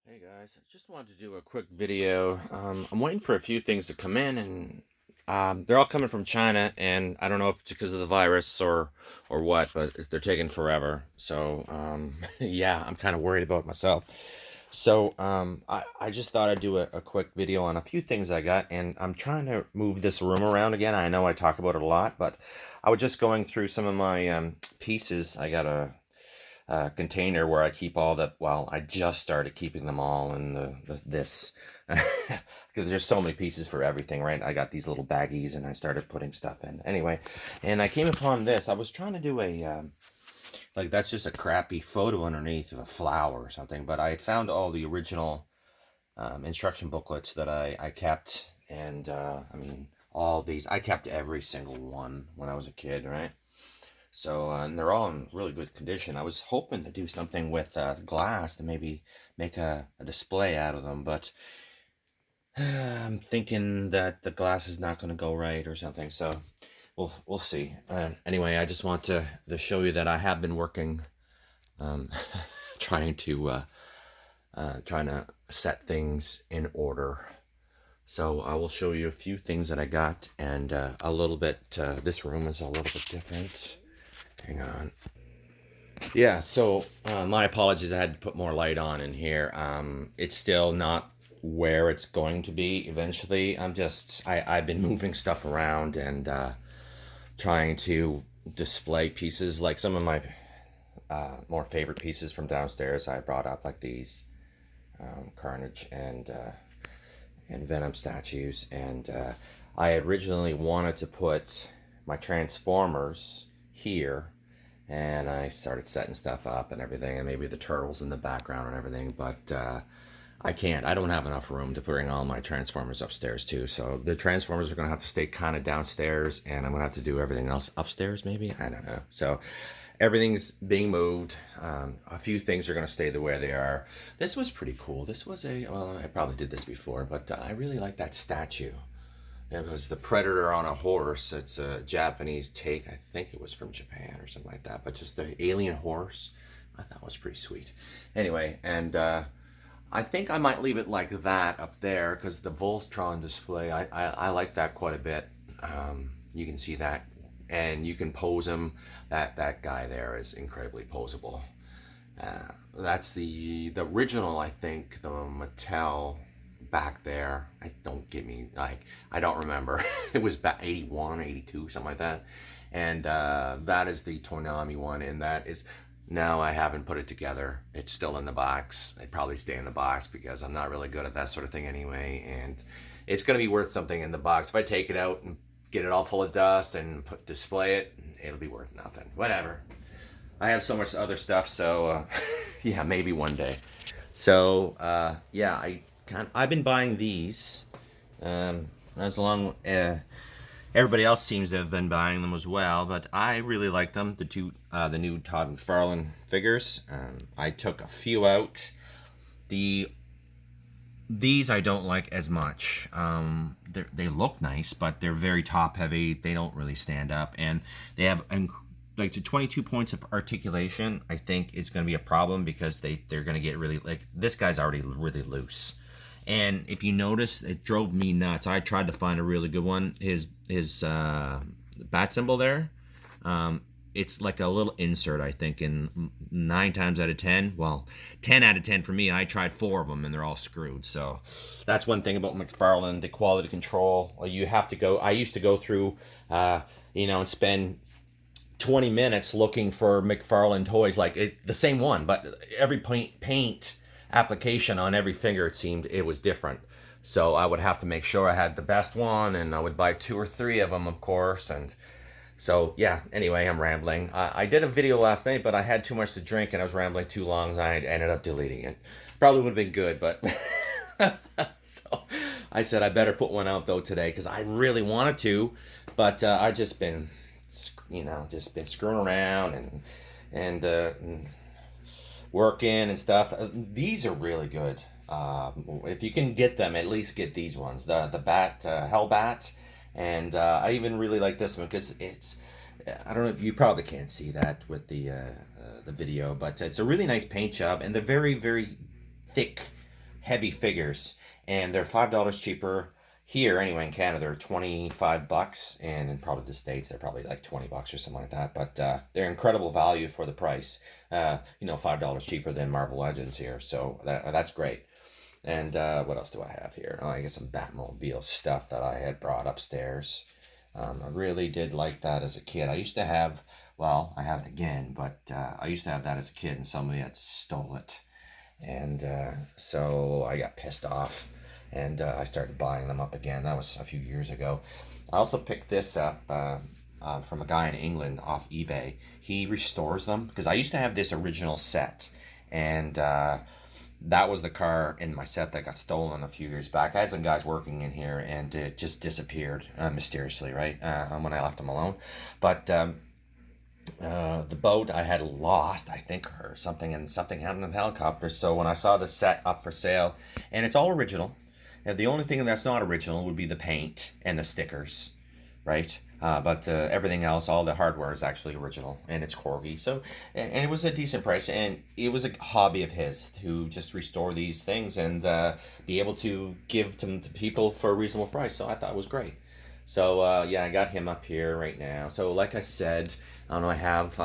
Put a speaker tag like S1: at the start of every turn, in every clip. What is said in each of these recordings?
S1: Hey guys, I just wanted to do a quick video. I'm waiting for a few things to come in, and they're all coming from China, and I don't know if it's because of the virus or what, but they're taking forever. So yeah, I'm kind of worried about myself. So I just thought I'd do a quick video on a few things I got, and I'm trying to move this room around again. I know I talk about it a lot, but I was just going through some of my pieces. I got a container where I keep all the, well, I just started keeping them all in this because there's so many pieces for everything, right? I got these little baggies and I started putting stuff in. Anyway, and I came upon this. I was trying to do a like, that's just a crappy photo underneath of a flower or something, but I had found all the original instruction booklets that I kept, and I mean, all these, I kept every single one when I was a kid, right? So, and they're all in really good condition. I was hoping to do something with glass to maybe make a display out of them, but I'm thinking that the glass is not going to go right or something. So we'll see. Anyway, I just want to show you that I have been working, um, trying to set things in order. So I will show you a few things that I got, and a little bit. This room is a little bit different. Hang on. Yeah, so my apologies. I had to put more light on in here. It's still not where it's going to be eventually. I've been moving stuff around and trying to display pieces, like some of my more favorite pieces from downstairs. I brought up, like these Carnage and Venom statues, and I originally wanted to put my Transformers here, and I started setting stuff up and everything, and maybe the turtles in the background and everything, but I can't. I don't have enough room to bring all my Transformers upstairs too, so the Transformers are going to have to stay kind of downstairs, and I'm going to have to do everything else upstairs maybe. I don't know. So everything's being moved. A few things are going to stay the way they are. This was pretty cool. This was well, I probably did this before, but I really like that statue. It was the Predator on a horse. It's a Japanese take. I think it was from Japan or something like that. But just the alien horse, I thought was pretty sweet. Anyway, and I think I might leave it like that up there because the Voltron display, I like that quite a bit. You can see that, and you can pose him. That guy there is incredibly posable. That's the original, I think, the Mattel back there. I don't get me, like, I don't remember. It was back 81, 82, something like that. And that is the Toonami one, and that is, now I haven't put it together. It's still in the box. It'd probably stay in the box because I'm not really good at that sort of thing anyway, and it's going to be worth something in the box. If I take it out and get it all full of dust and display it, it'll be worth nothing. Whatever. I have so much other stuff, so yeah, maybe one day. So yeah, I've been buying these as long. Everybody else seems to have been buying them as well, but I really like them. The new Todd McFarlane figures. I took a few out. These I don't like as much. They look nice, but they're very top heavy. They don't really stand up, and they have like to 22 points of articulation. I think is going to be a problem because they're going to get really, like, this guy's already really loose. And if you notice, it drove me nuts. I tried to find a really good one. His bat symbol there. It's like a little insert, I think, in 9 times out of 10. Well, 10 out of 10 for me. I tried 4 of them, and they're all screwed. So that's one thing about McFarlane, the quality control. You have to go. I used to go through, and spend 20 minutes looking for McFarlane toys, like the same one, but every paint application on every finger, it seemed it was different. So I would have to make sure I had the best one, and I would buy 2 or 3 of them, of course, and so, yeah, anyway, I'm rambling. I did a video last night, but I had too much to drink and I was rambling too long, and I ended up deleting it. Probably would have been good, but so I said I better put one out though today because I really wanted to, but I just been, screwing around and working and stuff. These are really good. If you can get them, at least get these ones. The bat, Hellbat, and I even really like this one because it's. I don't know. You probably can't see that with the video, but it's a really nice paint job, and they're very, very thick heavy figures, and they're $5 cheaper here anyway. In Canada, they're $25, and in probably the States, they're probably like $20 or something like that. But they're incredible value for the price. $5 cheaper than Marvel Legends here, so that's great. And what else do I have here? Oh, I guess some Batmobile stuff that I had brought upstairs. I really did like that as a kid. I used to have, well, I have it again, but I used to have that as a kid, and somebody had stole it. And so I got pissed off, and I started buying them up again. That was a few years ago. I also picked this up from a guy in England off eBay. He restores them, because I used to have this original set, and that was the car in my set that got stolen a few years back. I had some guys working in here, and it just disappeared mysteriously, right, when I left them alone. But the boat I had lost, I think, or something, and something happened in the helicopter. So when I saw the set up for sale, and it's all original, and the only thing that's not original would be the paint and the stickers, right? But everything else, all the hardware is actually original, and it's Corgi. So, and it was a decent price, and it was a hobby of his to just restore these things and be able to give them to people for a reasonable price. So I thought it was great. So yeah, I got him up here right now. So like I said, I don't know, I have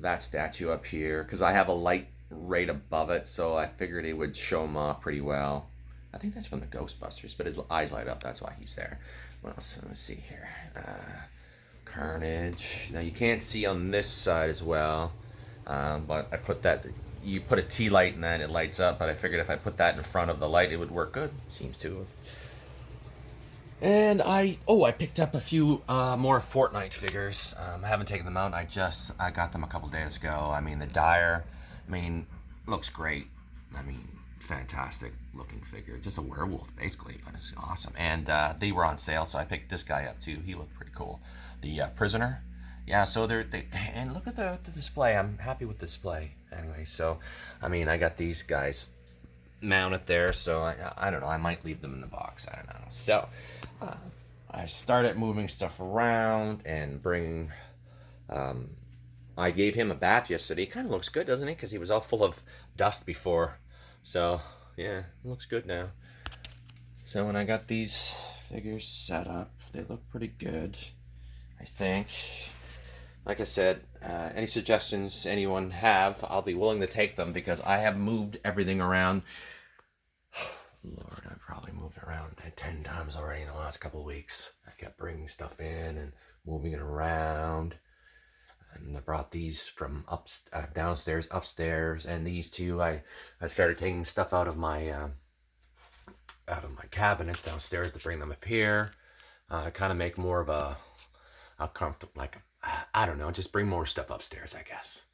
S1: that statue up here because I have a light right above it, so I figured it would show him off pretty well. I think that's from the Ghostbusters, but his eyes light up. That's why he's there. What else? Let's see here. Carnage. Now you can't see on this side as well, but I put that. You put a tea light in that, it lights up. But I figured if I put that in front of the light, it would work good. Seems to. And I picked up a few more Fortnite figures. I haven't taken them out. I got them a couple days ago. I mean, the Dire, looks great. Fantastic looking figure. Just a werewolf basically, but it's awesome. And they were on sale, so I picked this guy up too. He looked pretty cool. The Prisoner. Yeah, so and look at the display. I'm happy with the display. Anyway, so I got these guys mounted there, so I don't know. I might leave them in the box. I don't know. So I started moving stuff around and bringing. I gave him a bath yesterday. He kind of looks good, doesn't he? Because he was all full of dust before. So yeah, it looks good now. So when I got these figures set up, they look pretty good, I think. Like I said, any suggestions anyone have, I'll be willing to take them because I have moved everything around. Lord, I've probably moved around 10 times already in the last couple of weeks. I kept bringing stuff in and moving it around. And I brought these from downstairs, upstairs, and these two. I started taking stuff out of my cabinets downstairs to bring them up here. Kind of make more of a comfortable, I don't know, just bring more stuff upstairs, I guess.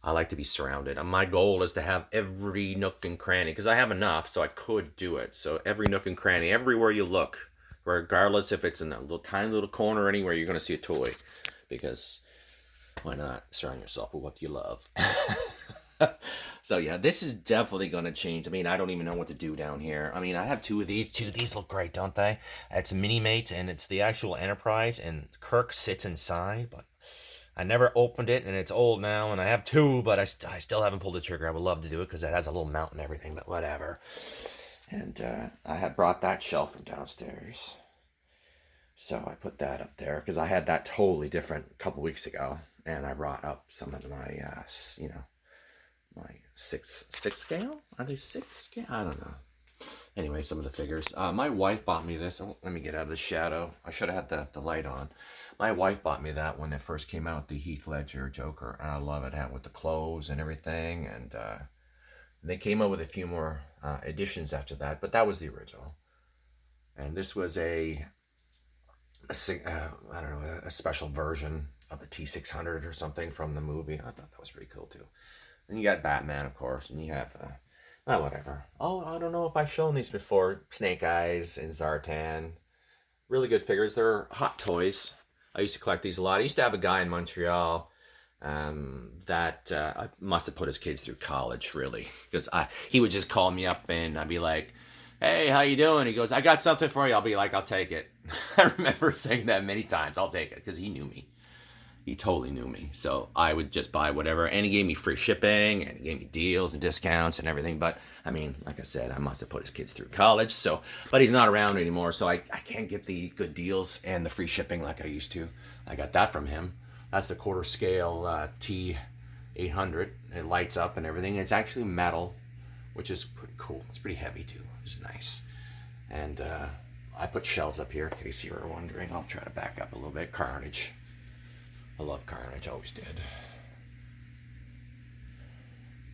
S1: I like to be surrounded. And my goal is to have every nook and cranny, because I have enough, so I could do it. So every nook and cranny, everywhere you look, regardless if it's in a little tiny little corner or anywhere, you're going to see a toy, because why not surround yourself with what you love? So yeah, this is definitely going to change. I don't even know what to do down here. I have two of these too. These look great, don't they? It's Mini Mates, and it's the actual Enterprise, and Kirk sits inside, but I never opened it, and it's old now, and I have two, but I still haven't pulled the trigger. I would love to do it because it has a little mount and everything, but whatever. And I had brought that shelf from downstairs. So I put that up there because I had that totally different a couple weeks ago. And I brought up some of my, my six scale? Are they sixth scale? I don't know. Anyway, some of the figures. My wife bought me this. Oh, let me get out of the shadow. I should have had the light on. My wife bought me that when it first came out, the Heath Ledger Joker. And I love it, with the clothes and everything. And they came out with a few more editions after that. But that was the original. And this was a special version of a T600 or something from the movie. I thought that was pretty cool too. And you got Batman, of course, and you have whatever. Oh, I don't know if I've shown these before. Snake Eyes and Zartan. Really good figures. They're hot toys. I used to collect these a lot. I used to have a guy in Montreal that I must have put his kids through college, really, because he would just call me up and I'd be like, "Hey, how you doing?" He goes, "I got something for you." I'll be like, "I'll take it." I remember saying that many times. I'll take it, because he knew me. he totally knew me. So I would just buy whatever, and he gave me free shipping, and he gave me deals and discounts and everything. But I mean, like I said, I must have put his kids through college. So, but he's not around anymore, so I can't get the good deals and the free shipping like I used to. I got that from him. That's the quarter scale T800. It lights up and everything. It's actually metal, which is pretty cool. It's pretty heavy too. It's nice. And I put shelves up here in case you were wondering. I'll try to back up a little bit. Carnage. I love Carnage. Always did.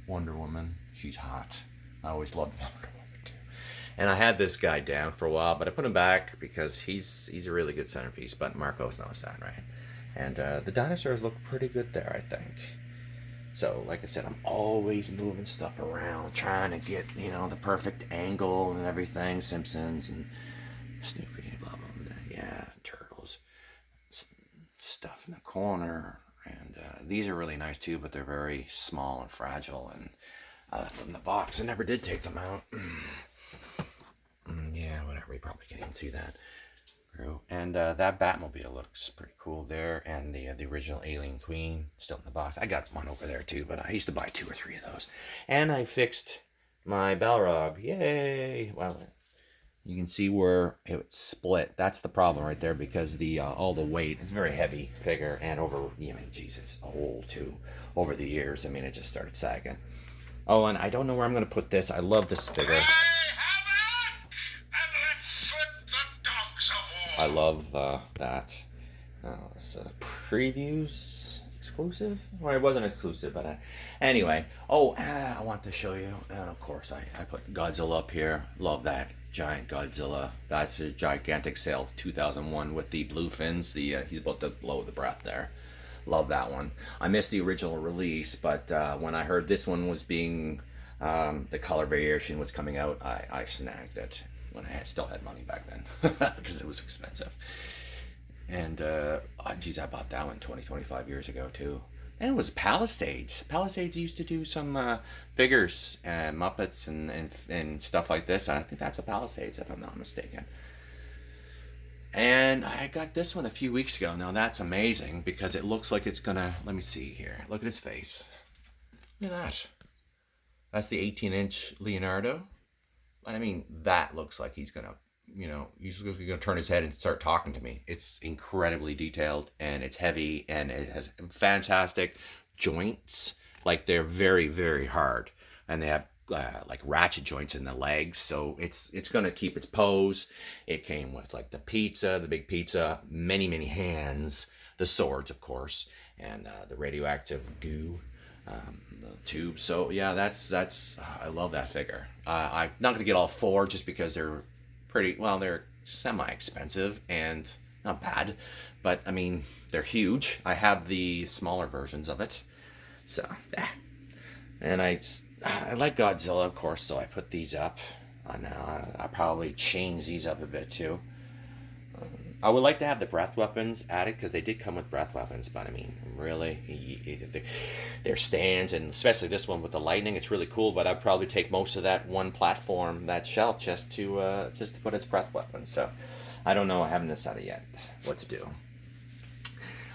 S1: Wonder Woman. She's hot. I always loved Wonder Woman too. And I had this guy down for a while, but I put him back because he's a really good centerpiece. But Marcos knows that, right? And the dinosaurs look pretty good there, I think. So, like I said, I'm always moving stuff around, trying to get, the perfect angle and everything. Simpsons and Snoopy, blah, blah, blah. Yeah, turtles. Stuff in the corner. And these are really nice, too, but they're very small and fragile. And I left them in the box. I never did take them out. Yeah, whatever. You probably can't even see that. And that Batmobile looks pretty cool there, and the original Alien Queen still in the box. I got one over there too, but I used to buy 2 or 3 of those. And I fixed my Balrog. Yay! Well, you can see where it split. That's the problem right there, because the all the weight is very heavy figure, and Jesus, old too. Over the years, it just started sagging. Oh, and I don't know where I'm gonna put this. I love this figure. I love that. It's a previews exclusive? Well, it wasn't exclusive, but anyway. Oh, I want to show you. And of course, I put Godzilla up here. Love that giant Godzilla. That's a gigantic sale, 2001 with the blue fins. He's about to blow the breath there. Love that one. I missed the original release, but when I heard this one was being, the color variation was coming out, I snagged it. When I still had money back then, because it was expensive. And, geez, I bought that one 25 years ago, too. And it was Palisades. Palisades used to do some figures, Muppets, and stuff like this. I think that's a Palisades, if I'm not mistaken. And I got this one a few weeks ago. Now, that's amazing, because it looks like it's gonna... Let me see here. Look at his face. Look at that. That's the 18-inch Leonardo. That looks like he's gonna, he's gonna turn his head and start talking to me. It's incredibly detailed, and it's heavy, and it has fantastic joints. Like, they're very, very hard, and they have like ratchet joints in the legs, so it's gonna keep its pose. It came with like the big pizza, many, many hands, the swords, of course, and the radioactive goo. The tube. So yeah, that's I love that figure. I'm not gonna get all 4 just because they're they're semi-expensive and not bad, but they're huge. I have the smaller versions of it, so and I like Godzilla, of course, so I put these up. I'll probably change these up a bit too. I would like to have the breath weapons added, because they did come with breath weapons, but really, their stands, and especially this one with the lightning, it's really cool. But I'd probably take most of that one platform, that shelf, just to put its breath weapons. So I don't know. I haven't decided yet what to do.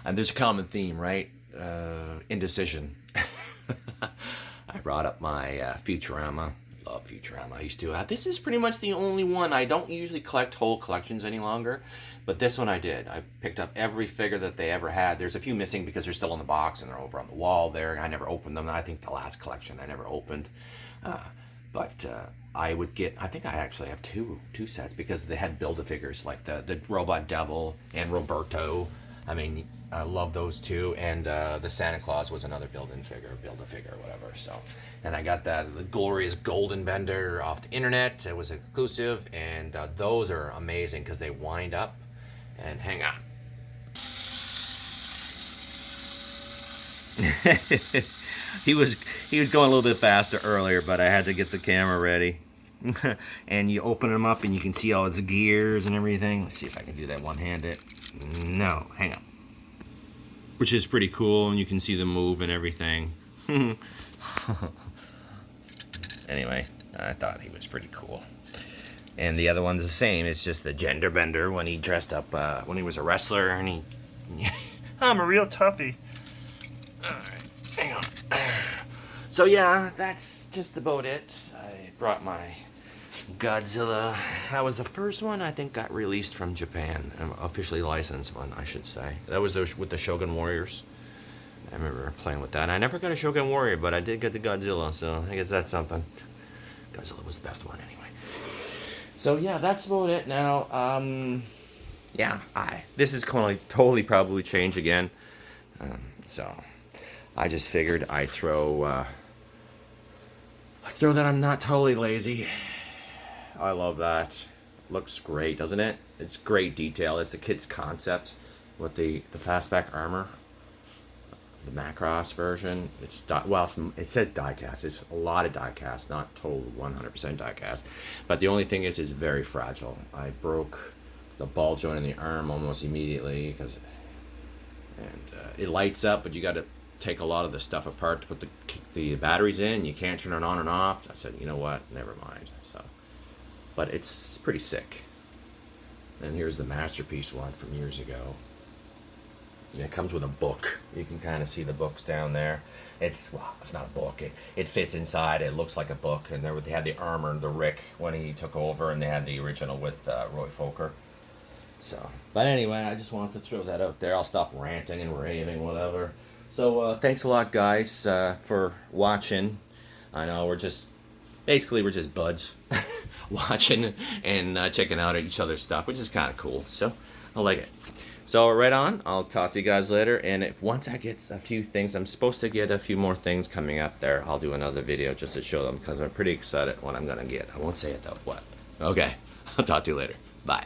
S1: And there's a common theme, right? Indecision. I brought up my Futurama. Love Futurama. I used to. This is pretty much the only one. I don't usually collect whole collections any longer, but this one I did. I picked up every figure that they ever had. There's a few missing because they're still in the box and they're over on the wall there. I never opened them. I think the last collection I never opened. But I would get, I think I actually have two sets, because they had Build-A-Figures, like the Robot Devil and Roberto. I love those two, and the Santa Claus was another Build-A-Figure, whatever. So, and I got the glorious Golden Bender off the internet. It was exclusive, and those are amazing because they wind up. And hang on. He was going a little bit faster earlier, but I had to get the camera ready. And you open them up, and you can see all its gears and everything. Let's see if I can do that one-handed. No, hang on. Which is pretty cool, and you can see them move and everything. Anyway, I thought he was pretty cool. And the other one's the same. It's just the gender bender when he dressed up, when he was a wrestler, and he
S2: I'm a real toughie.
S1: Alright, hang on. So yeah, that's just about it. I brought my Godzilla. That was the first one I think got released from Japan. An officially licensed one, I should say. That was with the Shogun Warriors. I remember playing with that. I never got a Shogun Warrior, but I did get the Godzilla, so I guess that's something. Godzilla was the best one anyway. So yeah, that's about it now. Yeah, this is going to totally probably change again. So I just figured I'd throw that I'm not totally lazy. I love that. Looks great, doesn't it? It's great detail. It's the kid's concept with the fastback armor. The Macross version. It says diecast. It's a lot of diecast, not total 100% diecast. But the only thing is, it's very fragile. I broke the ball joint in the arm almost immediately it lights up, but you got to take a lot of the stuff apart to put the batteries in. You can't turn it on and off. I said, you know what? Never mind. So, but it's pretty sick. And here's the masterpiece one from years ago. And it comes with a book. You can kind of see the books down there. It's not a book. It fits inside. It looks like a book. And they had the armor and the Rick when he took over, and they had the original with Roy Fokker. So, but anyway, I just wanted to throw that out there. I'll stop ranting and raving, whatever. So, thanks a lot, guys, for watching. I know we're just buds watching and checking out each other's stuff, which is kind of cool. So, I like it. So, right on. I'll talk to you guys later. And once I get a few things, I'm supposed to get a few more things coming up there. I'll do another video just to show them because I'm pretty excited what I'm going to get. I won't say it, though. What? Okay. I'll talk to you later. Bye.